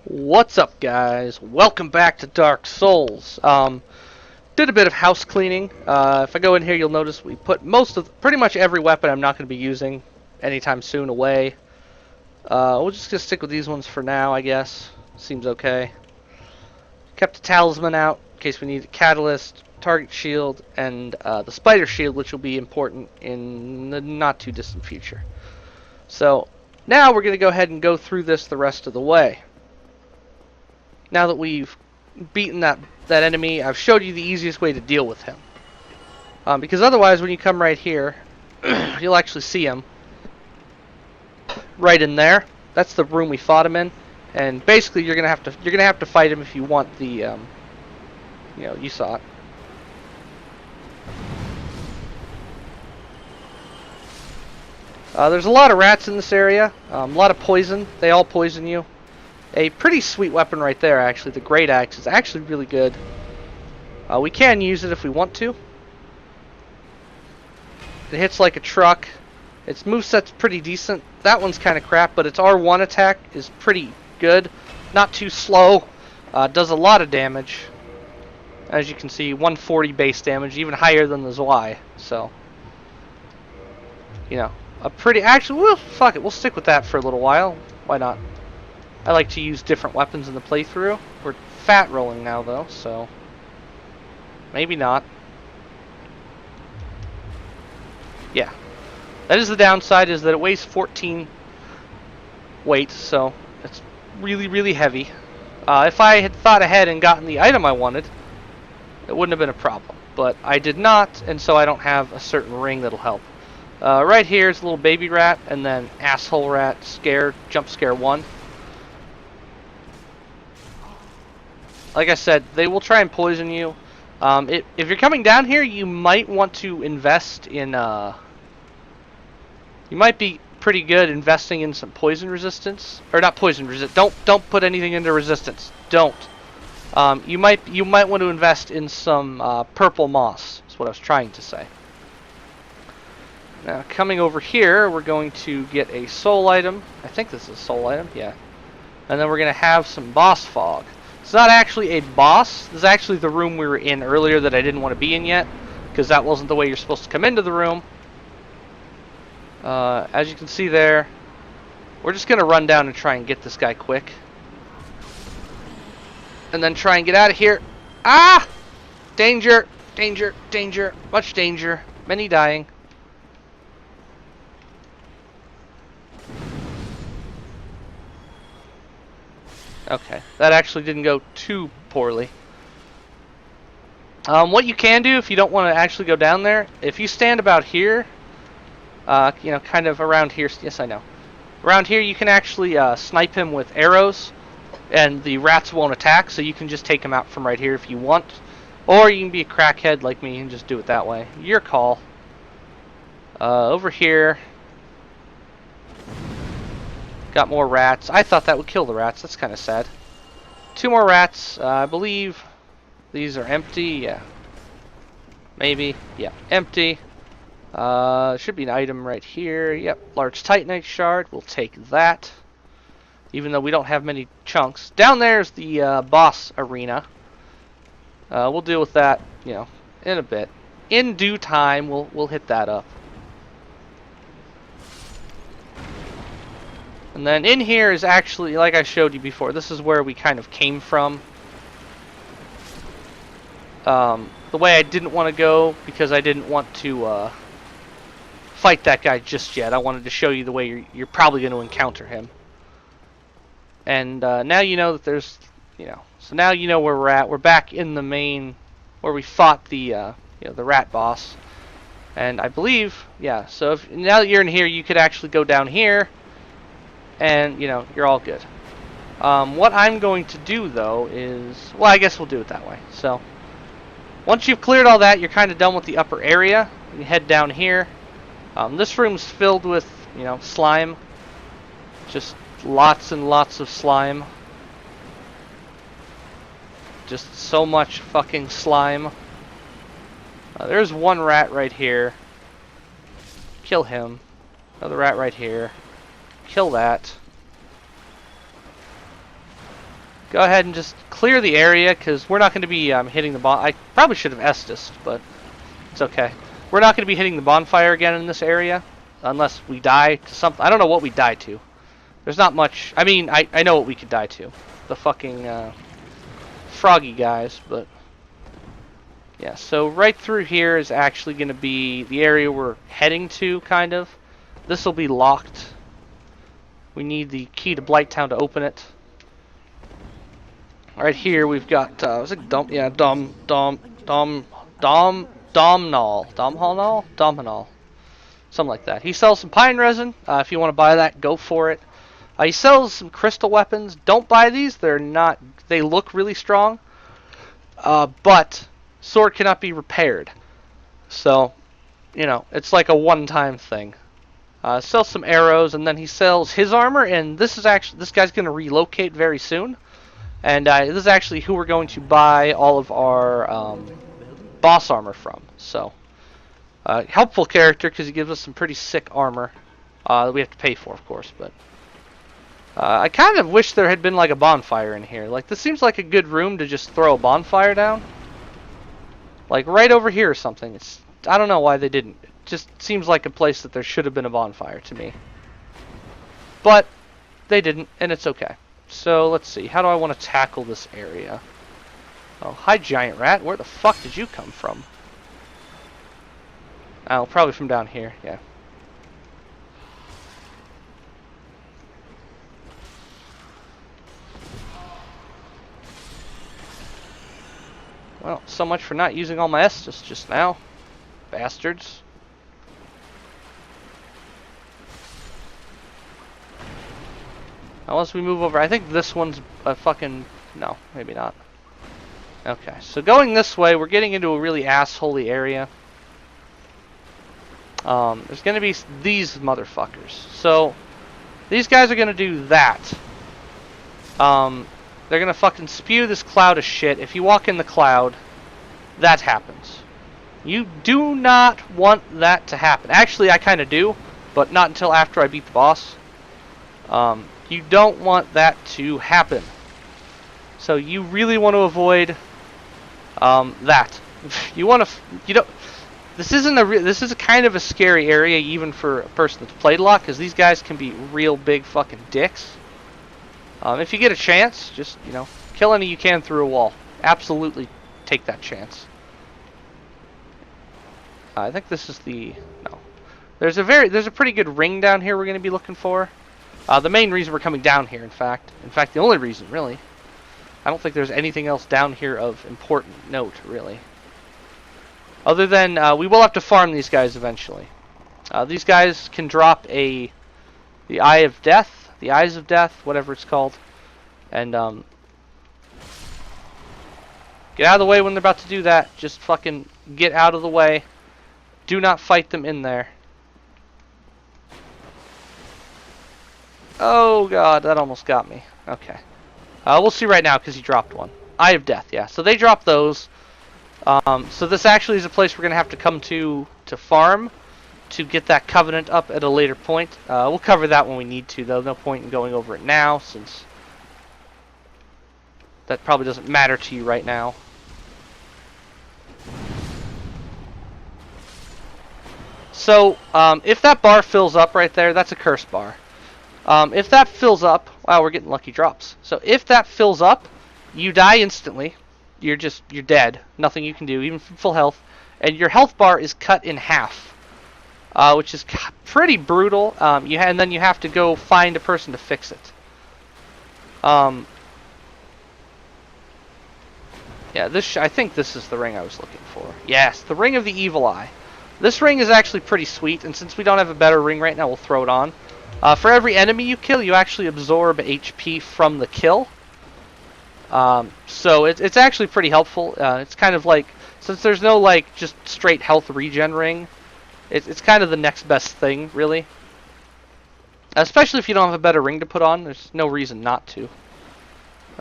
What's up, guys? Welcome back to Dark Souls. Did a bit of house cleaning. If I go in here, you'll notice we put pretty much every weapon I'm not going to be using anytime soon away. We're just going to stick with these ones for now, I guess. Seems okay. Kept the talisman out in case we need a catalyst, target shield, and the spider shield, which will be important in the not too distant future. So now we're going to go ahead and go through this the rest of the way. Now that we've beaten that enemy, I've showed you the easiest way to deal with him. Because otherwise, when you come right here, you'll actually see him right in there. That's the room we fought him in, and basically you're gonna have to fight him if you want the you saw it. There's a lot of rats in this area, a lot of poison. They all poison you. A pretty sweet weapon right there, actually. The Great Axe is actually really good. We can use it if we want to. It hits like a truck. Its moveset's pretty decent. That one's kind of crap, but its R1 attack is pretty good. Not too slow. Does a lot of damage. As you can see, 140 base damage, even higher than the Zwei. So, a pretty... Actually, well, fuck it. We'll stick with that for a little while. Why not? I like to use different weapons in the playthrough. We're fat rolling now, though, so maybe not. Yeah. That is the downside, is that it weighs 14 weight, so it's really, really heavy. If I had thought ahead and gotten the item I wanted, it wouldn't have been a problem. But I did not, and so I don't have a certain ring that'll help. Right here is a little baby rat, and then asshole rat, jump scare 1. Like I said, they will try and poison you. If you're coming down here, you might want to invest in... you might be pretty good investing in some poison resistance. Or not poison resistance. Don't put anything into resistance. Don't. You might want to invest in some purple moss. That's what I was trying to say. Now, coming over here, we're going to get a soul item. I think this is a soul item. Yeah. And then we're going to have some boss fog. It's not actually a boss. This is actually the room we were in earlier that I didn't want to be in yet, because that wasn't the way you're supposed to come into the room. As you can see there, we're just going to run down and try and get this guy quick. And then try and get out of here. Ah! Danger! Danger! Danger! Much danger. Many dying. Okay, that actually didn't go too poorly. What you can do if you don't want to actually go down there, if you stand about here, kind of around here, yes I know. Around here you can actually snipe him with arrows, and the rats won't attack, so you can just take him out from right here if you want. Or you can be a crackhead like me and just do it that way. Your call. Over here... Got more rats. I thought that would kill the rats. That's kind of sad. 2 more rats. I believe these are empty. Yeah. Maybe. Yeah. Empty. Should be an item right here. Yep. Large titanite shard. We'll take that. Even though we don't have many chunks. Down there's the boss arena. We'll deal with that, in a bit. In due time, we'll hit that up. And then in here is actually, like I showed you before, this is where we kind of came from. The way I didn't want to go, because I didn't want to fight that guy just yet. I wanted to show you the way you're probably going to encounter him. And now you know that there's, so now you know where we're at. We're back in the main, where we fought the, the rat boss. And I believe, yeah, so now that you're in here, you could actually go down here. And, you're all good. What I'm going to do, though, is... Well, I guess we'll do it that way. So, once you've cleared all that, you're kind of done with the upper area. You head down here. This room's filled with, slime. Just lots and lots of slime. Just so much fucking slime. There's one rat right here. Kill him. Another rat right here. Kill that. go ahead and just clear the area, because we're not going to be hitting the I probably should have Estused, but it's okay. We're not going to be hitting the bonfire again in this area, unless we die to something. I don't know what we die to. There's not much. I mean, I know what we could die to. The fucking froggy guys, but yeah. So right through here is actually going to be the area we're heading to, kind of. This will be locked. We need the key to Blighttown to open it. Right here we've got was it Domhnall, something like that. He sells some pine resin. If you want to buy that, go for it. He sells some crystal weapons. Don't buy these. They're not. They look really strong, but sword cannot be repaired. So, you know, it's like a one-time thing. Sells some arrows, and then he sells his armor. And this guy's going to relocate very soon. And this is actually who we're going to buy all of our boss armor from. So, helpful character because he gives us some pretty sick armor that we have to pay for, of course. But I kind of wish there had been like a bonfire in here. Like, this seems like a good room to just throw a bonfire down. Like right over here or something. I don't know why they didn't. It just seems like a place that there should have been a bonfire to me. But they didn't, and it's okay. So, let's see. How do I want to tackle this area? Oh, hi, giant rat. Where the fuck did you come from? Oh, probably from down here. Yeah. Well, so much for not using all my Estus just now. Bastards. Unless we move over. I think this one's a fucking... No, maybe not. Okay, so going this way, we're getting into a really assholey area. There's going to be these motherfuckers. So, these guys are going to do that. They're going to fucking spew this cloud of shit. If you walk in the cloud, that happens. You do not want that to happen. Actually, I kind of do, but not until after I beat the boss. You don't want that to happen. So you really want to avoid that. You want to, you don't. This is a kind of a scary area even for a person that's played a lot, because these guys can be real big fucking dicks. If you get a chance, just, you know, kill any you can through a wall. Absolutely take that chance. I think this is the no. There's a pretty good ring down here we're going to be looking for. The main reason we're coming down here, in fact, the only reason, really. I don't think there's anything else down here of important note, really. Other than, we will have to farm these guys eventually. These guys can drop the Eye of Death, the Eyes of Death, whatever it's called. And, get out of the way when they're about to do that. Just fucking get out of the way. Do not fight them in there. Oh god, that almost got me. Okay. We'll see right now because he dropped one. Eye of Death, yeah. So they dropped those. So this actually is a place we're going to have to come to farm to get that covenant up at a later point. We'll cover that when we need to, though. No point in going over it now, since that probably doesn't matter to you right now. So, if that bar fills up right there, that's a curse bar. If that fills up, wow, we're getting lucky drops. So if that fills up, you die instantly. You're dead. Nothing you can do, even from full health. And your health bar is cut in half, which is pretty brutal. And then you have to go find a person to fix it. Yeah, I think this is the ring I was looking for. Yes, the Ring of the Evil Eye. This ring is actually pretty sweet, and since we don't have a better ring right now, we'll throw it on. For every enemy you kill, you actually absorb HP from the kill. So it's actually pretty helpful. It's kind of like, since there's no like just straight health regen ring, it's kind of the next best thing, really. Especially if you don't have a better ring to put on, there's no reason not to.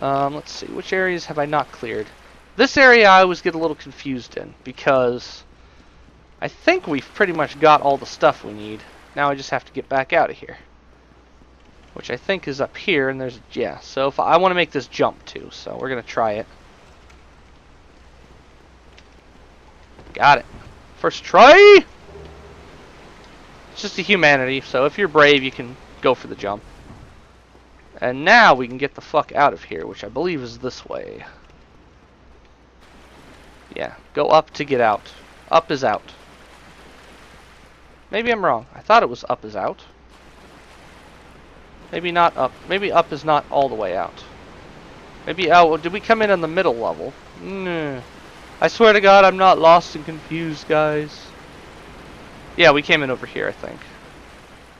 Let's see, which areas have I not cleared? This area I always get a little confused in, because I think we've pretty much got all the stuff we need. Now I just have to get back out of here. which I think is up here, and there's, yeah, so if I want to make this jump too, so we're going to try it. Got it. First try! It's just a humanity, so if you're brave, you can go for the jump. And now we can get the fuck out of here, which I believe is this way. Yeah, go up to get out. Up is out. Maybe I'm wrong. I thought it was up is out. Maybe not up. Maybe up is not all the way out. Maybe, oh, did we come in on the middle level? Nah. I swear to God, I'm not lost and confused, guys. Yeah, we came in over here, I think.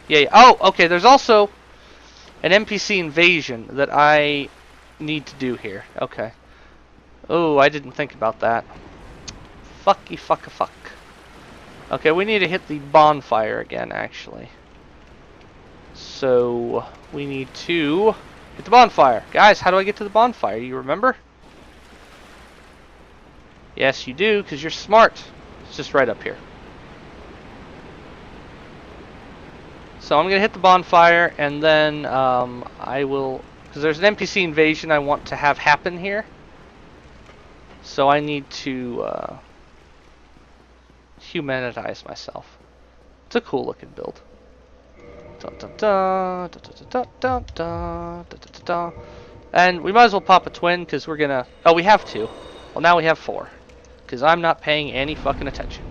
Yeah, yeah. Oh, okay, there's also an NPC invasion that I need to do here. Okay. Oh, I didn't think about that. Fucky fucka fuck. Okay, we need to hit the bonfire again, actually. So, we need to hit the bonfire. Guys, how do I get to the bonfire? You remember? Yes, you do, because you're smart. It's just right up here. So I'm going to hit the bonfire, and then I will... Because there's an NPC invasion I want to have happen here. So I need to humanitize myself. It's a cool looking build. And we might as well pop a twin, because we're going to... Oh, we have two. Well, now we have four. Because I'm not paying any fucking attention.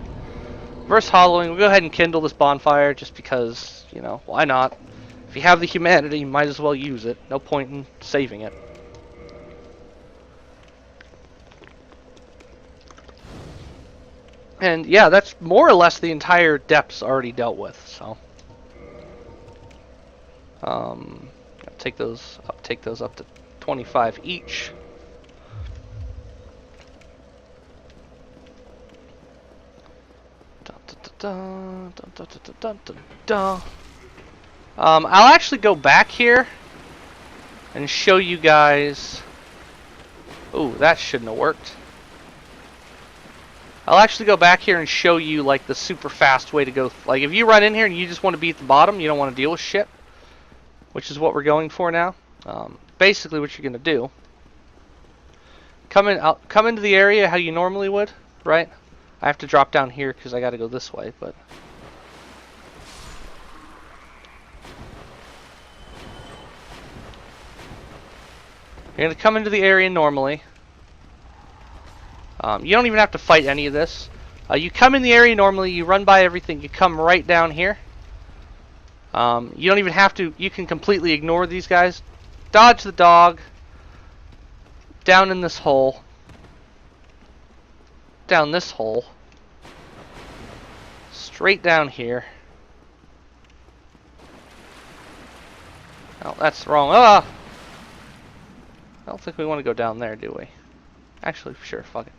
Verse hollowing, we'll go ahead and kindle this bonfire just because, you know, why not? If you have the humanity, you might as well use it. No point in saving it. And yeah, that's more or less the entire depths already dealt with, so. I'll take those up to 25 each. I'll actually go back here and show you guys. Ooh, that shouldn't have worked. I'll actually go back here and show you like the super fast way to go. Like if you run in here and you just want to be at the bottom, you don't want to deal with shit, which is what we're going for now. Basically, what you're gonna do: come into the area how you normally would, right? I have to drop down here because I got to go this way, but... You're going to come into the area normally. You don't even have to fight any of this. You come in the area normally, you run by everything, you come right down here. You don't even have to, you can completely ignore these guys. Dodge the dog. Down in this hole. Down this hole. Straight down here. Oh, that's wrong. Ah! I don't think we want to go down there, do we? Actually, sure, fuck it.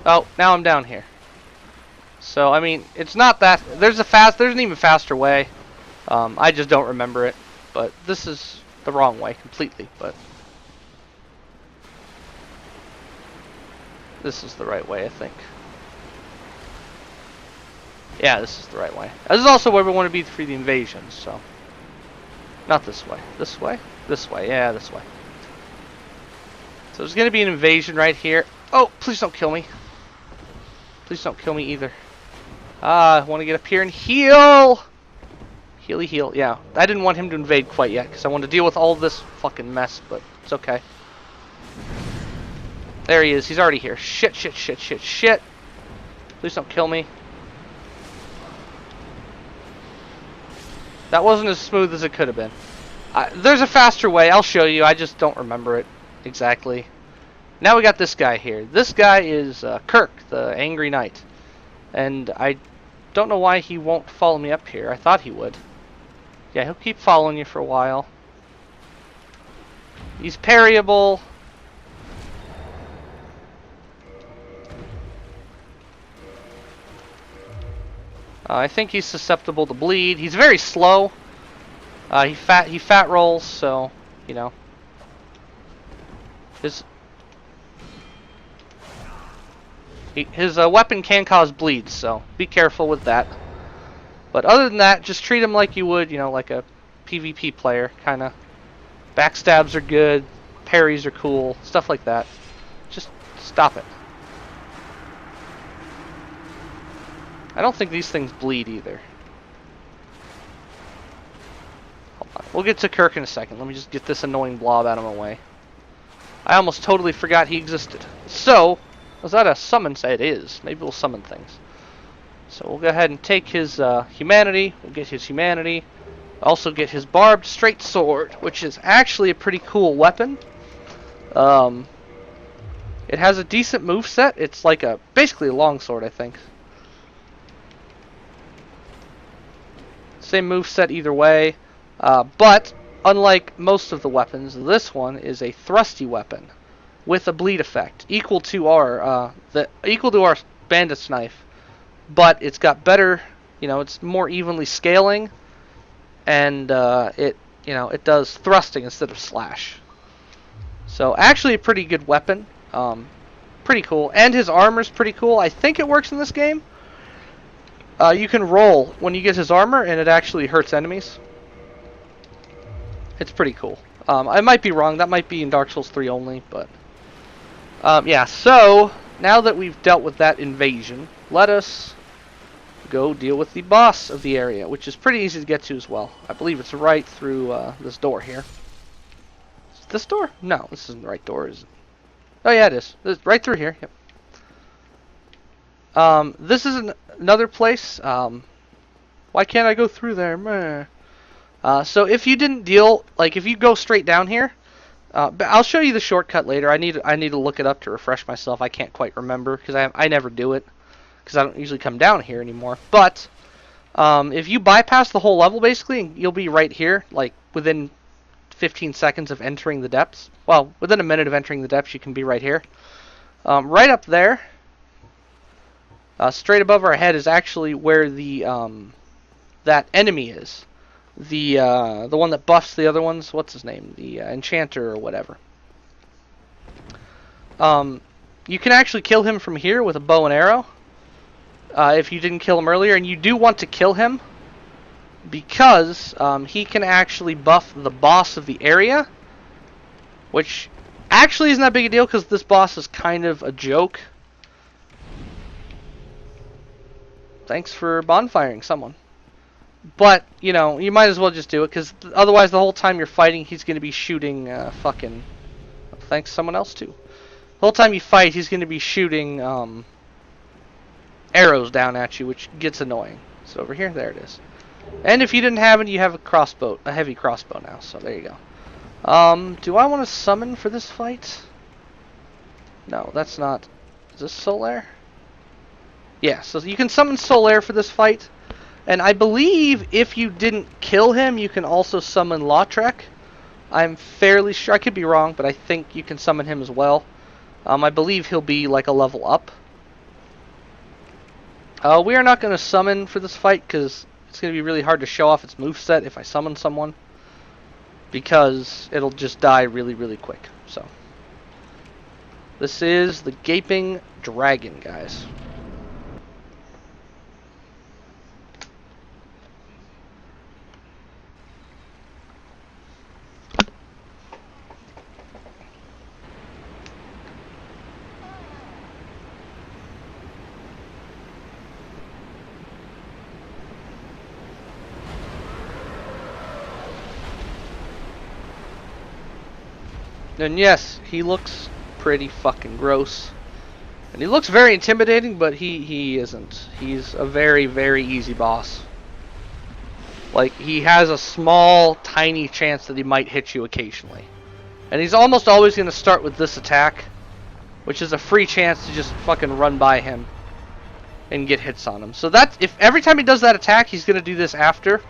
Oh, now I'm down here. So, I mean, it's not that... There's an even faster way. I just don't remember it. But this is the wrong way completely, but... This is the right way, I think. Yeah, this is the right way. This is also where we want to be for the invasion, so... Not this way. This way? This way, yeah, this way. So there's going to be an invasion right here. Oh, please don't kill me. Please don't kill me either. I want to get up here and heal! Healy heal, yeah. I didn't want him to invade quite yet, because I want to deal with all this fucking mess, but it's okay. There he is. He's already here. Shit, shit, shit, shit, shit. Please don't kill me. That wasn't as smooth as it could have been. There's a faster way. I'll show you. I just don't remember it exactly. Now we got this guy here. This guy is Kirk, the Angry Knight. And I don't know why he won't follow me up here. I thought he would. Yeah, he'll keep following you for a while. He's parryable. I think he's susceptible to bleed. He's very slow. He fat rolls, so you know. His weapon can cause bleeds, so be careful with that. But other than that, just treat him like you would, you know, like a PvP player, kind of. Backstabs are good, parries are cool, stuff like that. Just stop it. I don't think these things bleed either. Hold on. We'll get to Kirk in a second. Let me just get this annoying blob out of my way. I almost totally forgot he existed. So, was that a summon? Say it is. Maybe we'll summon things. So we'll go ahead and take his humanity. We'll get his humanity. Also get his barbed straight sword, which is actually a pretty cool weapon. It has a decent moveset. It's like basically a longsword, I think. Same moveset either way, but unlike most of the weapons, this one is a thrusty weapon with a bleed effect equal to our bandit's knife, but it's got better, it's more evenly scaling, and it does thrusting instead of slash. So actually a pretty good weapon, pretty cool, and his armor's pretty cool. I think it works in this game. You can roll when you get his armor, and it actually hurts enemies. It's pretty cool. I might be wrong. That might be in Dark Souls 3 only, but... yeah, so, now that we've dealt with that invasion, let us go deal with the boss of the area, which is pretty easy to get to as well. I believe it's right through this door here. Is this door? No, this isn't the right door, is it? Oh, yeah, it is. It's right through here. Yep. This is another place. Why can't I go through there? Meh. So if you didn't deal, like if you go straight down here, I'll show you the shortcut later. I need to look it up to refresh myself. I can't quite remember because I never do it because I don't usually come down here anymore. But if you bypass the whole level basically, you'll be right here, like within 15 seconds of entering the depths. Well, within a minute of entering the depths, you can be right here. Right up there. Straight above our head is actually where the that enemy is. The one that buffs the other ones. What's his name? The enchanter or whatever. You can actually kill him from here with a bow and arrow. If you didn't kill him earlier, and you do want to kill him because he can actually buff the boss of the area, which actually isn't that big a deal because this boss is kind of a joke. Thanks for bonfiring someone. But, you might as well just do it, because otherwise the whole time you're fighting, he's going to be shooting fucking... Thanks someone else, too. The whole time you fight, he's going to be shooting arrows down at you, which gets annoying. So over here, there it is. And if you didn't have it, you have a heavy crossbow now, so there you go. Do I want to summon for this fight? No, that's not... Is this Solaire? Yeah, so you can summon Solaire for this fight. And I believe if you didn't kill him, you can also summon Lautrec. I'm fairly sure, I could be wrong, but I think you can summon him as well. I believe he'll be like a level up. We are not going to summon for this fight because it's going to be really hard to show off its moveset if I summon someone. Because it'll just die really, really quick. So, this is the Gaping Dragon, guys. And yes, he looks pretty fucking gross. And he looks very intimidating, but he isn't. He's a very, very easy boss. Like, he has a small, tiny chance that he might hit you occasionally. And he's almost always going to start with this attack, which is a free chance to just fucking run by him and get hits on him. So that's, if every time he does that attack, he's going to do this after.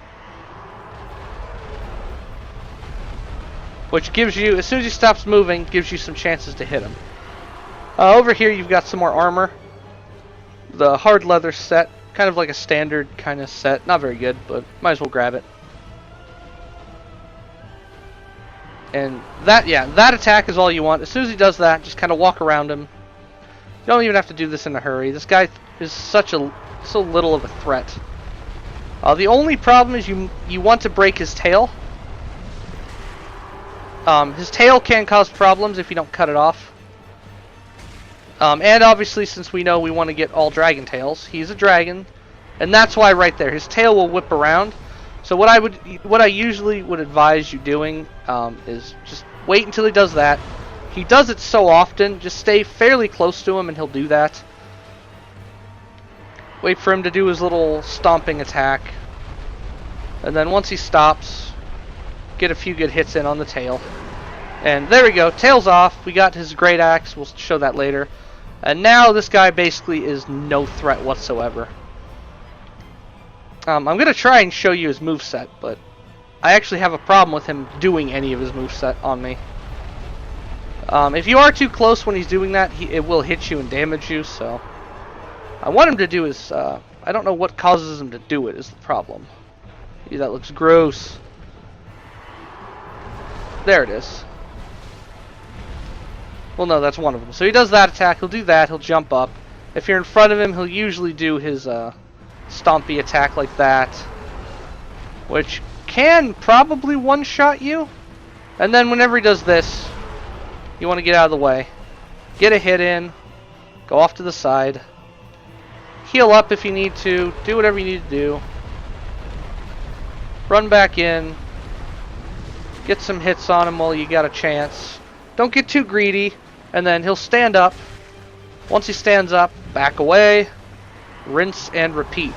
Which gives you, as soon as he stops moving, gives you some chances to hit him. Over here you've got some more armor. The hard leather set, kind of like a standard kind of set. Not very good, but might as well grab it. And that, yeah, that attack is all you want. As soon as he does that, just kind of walk around him. You don't even have to do this in a hurry. This guy is so little of a threat. The only problem is you want to break his tail. His tail can cause problems if you don't cut it off. And obviously, since we know we want to get all dragon tails, he's a dragon, and that's why right there, his tail will whip around. So what I usually would advise you doing is just wait until he does that. He does it so often, just stay fairly close to him and he'll do that. Wait for him to do his little stomping attack. And then once he stops, get a few good hits in on the tail. And there we go, tail's off. We got his great axe, we'll show that later. And now this guy basically is no threat whatsoever. I'm going to try and show you his moveset, but I actually have a problem with him doing any of his moveset on me. If you are too close when he's doing that, it will hit you and damage you, so... I want him to do his... I don't know what causes him to do it is the problem. Ew, that looks gross. There it is. Well, no, that's one of them. So he does that attack, he'll do that, he'll jump up. If you're in front of him, he'll usually do his stompy attack like that, which can probably one-shot you. And then whenever he does this, you want to get out of the way. Get a hit in, go off to the side, heal up if you need to, do whatever you need to do. Run back in, get some hits on him while you got a chance. Don't get too greedy. And then he'll stand up. Once he stands up, back away, rinse and repeat.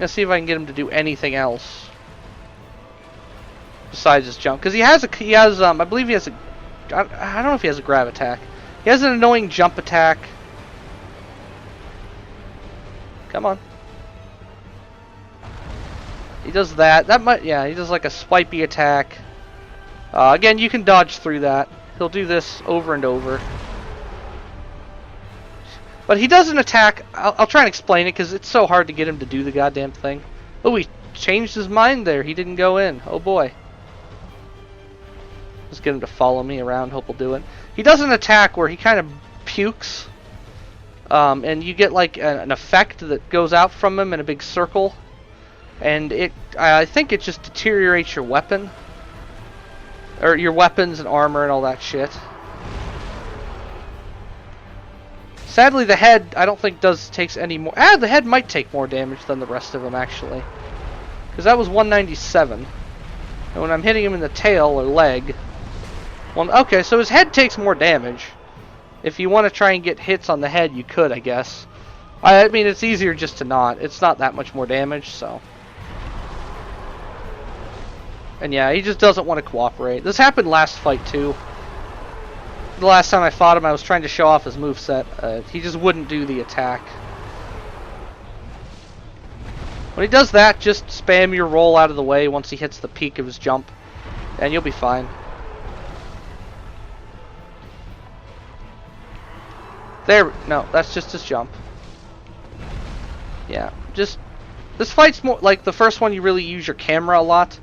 Let's see if I can get him to do anything else besides his jump, because he has I believe he has a, I don't know if he has a grab attack. He has an annoying jump attack. Come on. He does that. That might, yeah, he does like a swipey attack. Again, you can dodge through that. He'll do this over and over. But he does an attack. I'll try and explain it because it's so hard to get him to do the goddamn thing. Oh, he changed his mind there. He didn't go in. Oh boy. Let's get him to follow me around. Hope he'll do it. He does an attack where he kind of pukes. And you get like an effect that goes out from him in a big circle. And I think it just deteriorates your weapon. Or your weapons and armor and all that shit. Sadly, the head, I don't think takes any more... the head might take more damage than the rest of them, actually. Because that was 197. And when I'm hitting him in the tail or leg... Well, okay, so his head takes more damage. If you want to try and get hits on the head, you could, I guess. I mean, it's easier just to not. It's not that much more damage, so... And yeah, he just doesn't want to cooperate. This happened last fight too. The last time I fought him, I was trying to show off his moveset. He just wouldn't do the attack. When he does that, just spam your roll out of the way once he hits the peak of his jump, and you'll be fine. There, no, that's just his jump. Yeah, just... This fight's more like the first one, you really use your camera a lot.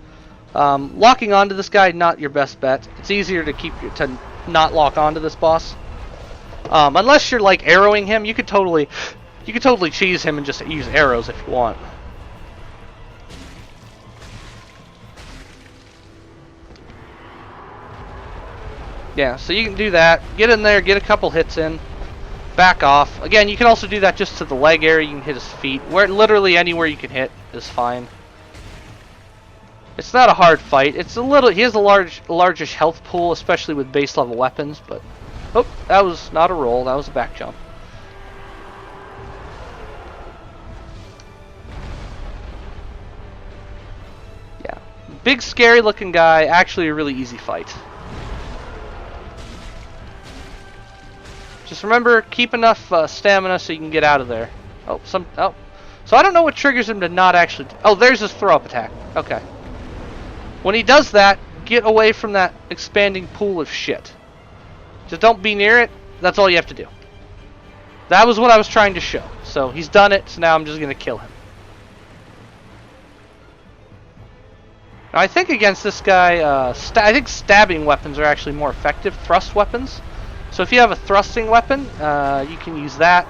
Locking onto this guy, not your best bet. It's easier to not lock onto this boss. Unless you're like arrowing him, you could totally cheese him and just use arrows if you want. Yeah, so you can do that. Get in there, get a couple hits in, back off. Again, you can also do that just to the leg area. You can hit his feet. Where literally anywhere you can hit is fine. It's not a hard fight. It's a little. He has a largish health pool, especially with base level weapons. But oh, that was not a roll. That was a back jump. Yeah, big scary looking guy. Actually, a really easy fight. Just remember, keep enough stamina so you can get out of there. Oh, so I don't know what triggers him to not actually. Oh, there's his throw up attack. Okay. When he does that, get away from that expanding pool of shit. Just don't be near it. That's all you have to do. That was what I was trying to show. So he's done it, so now I'm just going to kill him. Now I think against this guy, I think stabbing weapons are actually more effective. Thrust weapons. So if you have a thrusting weapon, you can use that.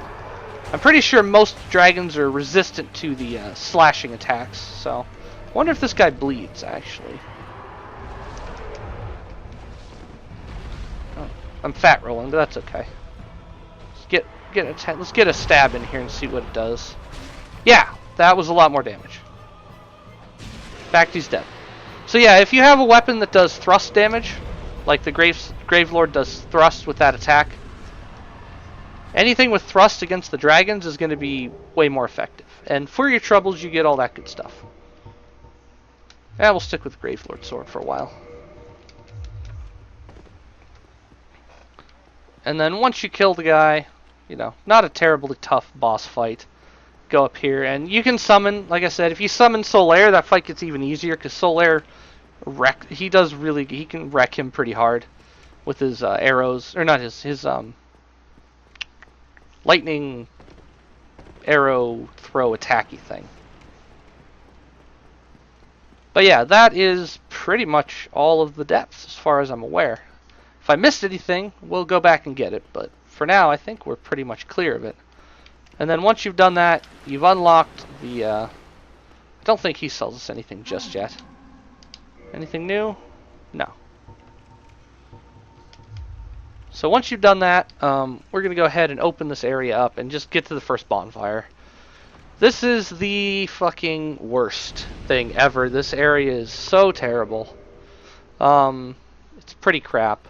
I'm pretty sure most dragons are resistant to the slashing attacks, so Wonder if this guy bleeds, actually. Oh, I'm fat rolling, but that's okay. Let's get a stab in here and see what it does. Yeah, that was a lot more damage. In fact, he's dead. So yeah, if you have a weapon that does thrust damage, like the Gravelord does thrust with that attack, anything with thrust against the dragons is going to be way more effective. And for your troubles, you get all that good stuff. Yeah, we'll stick with the Gravelord sword for a while. And then once you kill the guy, you know, not a terribly tough boss fight. Go up here, and you can summon, like I said, if you summon Solaire, that fight gets even easier, because Solaire, he can wreck him pretty hard with his arrows, or not his lightning arrow throw attacky thing. But yeah, that is pretty much all of the depths, as far as I'm aware. If I missed anything, we'll go back and get it, but for now, I think we're pretty much clear of it. And then once you've done that, you've unlocked the, I don't think he sells us anything just yet. Anything new? No. So once you've done that, we're going to go ahead and open this area up and just get to the first bonfire. This is the fucking worst thing ever. This area is so terrible. It's pretty crap.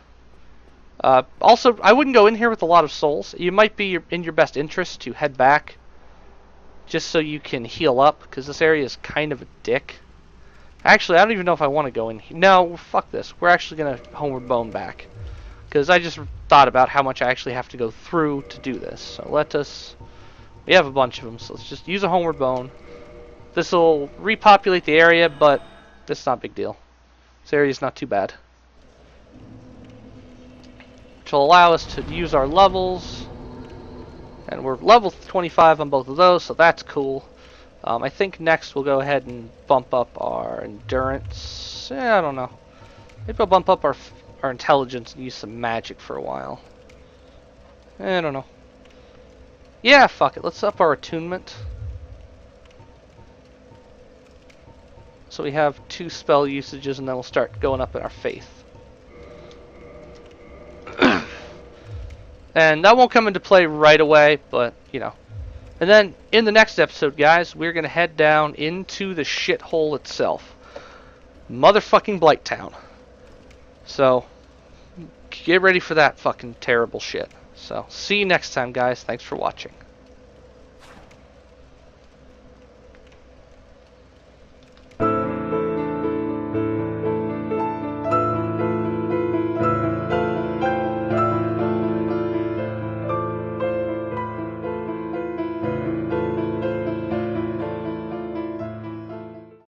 Also, I wouldn't go in here with a lot of souls. You might be in your best interest to head back just so you can heal up, because this area is kind of a dick. Actually, I don't even know if I want to go in here. No, fuck this. We're actually going to homeward bone back, because I just thought about how much I actually have to go through to do this. So we have a bunch of them, so let's just use a homeward bone. This will repopulate the area, but it's not a big deal. This area is not too bad. Which will allow us to use our levels, and we're level 25 on both of those, so that's cool. I think next we'll go ahead and bump up our endurance. I don't know. Maybe I'll bump up our intelligence and use some magic for a while. I don't know. Yeah, fuck it. Let's up our attunement. So we have 2 spell usages, and then we'll start going up in our faith. And that won't come into play right away, but, you know. And then, in the next episode, guys, we're going to head down into the shithole itself. Motherfucking Blighttown. So, get ready for that fucking terrible shit. So, see you next time, guys. Thanks for watching.